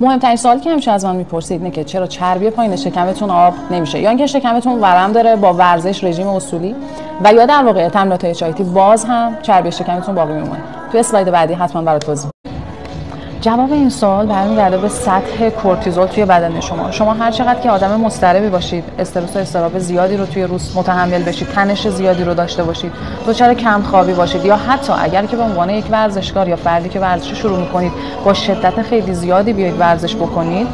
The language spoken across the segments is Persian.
مهمترین سوالی که همیشه از من میپرسید اینه که چرا چربی پایین شکمتون آب نمیشه، یا اینکه شکمتون ورم داره با ورزش، رژیم اصولی و یا در واقع تمرینات HIIT باز هم چربی شکمتون باقی میمونه. توی اسلاید بعدی حتما برات توضیح. جواب این سوال برمیگرده به سطح کورتیزول توی بدن شما هر چقدر که آدم مضطربی باشید، استرس و اضطراب زیادی رو توی روز متحمل بشید، تنش زیادی رو داشته باشید، دچار کم خوابی باشید، یا حتی اگر که به عنوان یک ورزشکار یا فردی که ورزش شروع می‌کنید با شدت خیلی زیادی بیاید ورزش بکنید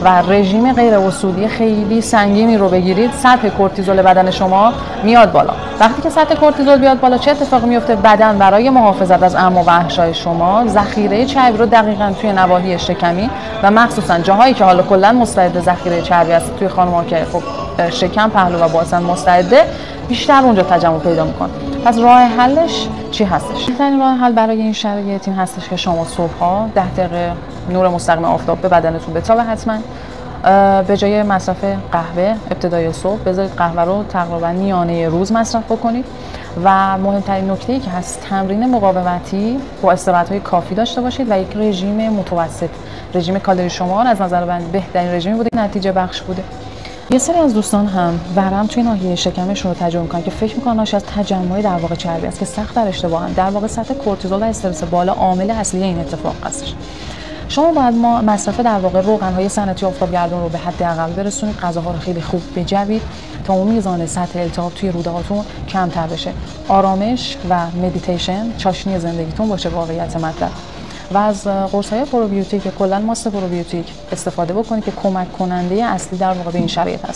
و رژیم غیر اصولی خیلی سنگینی رو بگیرید، سطح کورتیزول بدن شما میاد بالا. وقتی که سطح کورتیزول بیاد بالا چه اتفاقی میفته؟ بدن برای محافظت از امع و وحشای شما ذخیره چربی رو دقیقاً توی نواحی شکمی و مخصوصاً جاهایی که حالا کلاً مستعد ذخیره چربی هست، توی خانم‌ها که خب شکم، پهلو و باسن مستعده، بیشتر اونجا تجمع پیدا می‌کنه. پس راه حلش چی هستش؟ بهترین راه حل برای این شرایط این هستش که شما صبح‌ها 10 دقیقه نور مستقیم آفتاب به بدنتون بتابه. حتما به جای مصرف قهوه ابتدای صبح بذارید قهوه رو تقریبا میانه روز مصرف بکنید و مهمترین نکته‌ای که هست تمرین مقاومتی با استراحت‌های کافی داشته باشید و یک رژیم متوسط. رژیم کالری شمار از نظر من بهترین رژیمی بوده، نتیجه بخش بوده. یه سری از دوستان هم ورم توی ناحیه شکمشون رو تجربه می‌کنن که فکر می‌کنن ناشی از تجمع در واقع چربی است که سخت در اشتباهن. در واقع سطح کورتیزول و استرس بالا عامل اصلی این اتفاق هستش. شما باید مصرف در واقع روغن‌های صنعتی آفتابگردون رو به حداقل برسونید، غذاها رو خیلی خوب بجوید تا اون میزان سطح التهاب توی روده‌هاتون کمتر بشه. آرامش و مدیتیشن چاشنی زندگیتون باشه واقعیت مطلب. و از قرص‌های پروبیوتیک کلاً ماست پروبیوتیک استفاده بکنید که کمک کننده اصلی در واقع به این شرایط هست.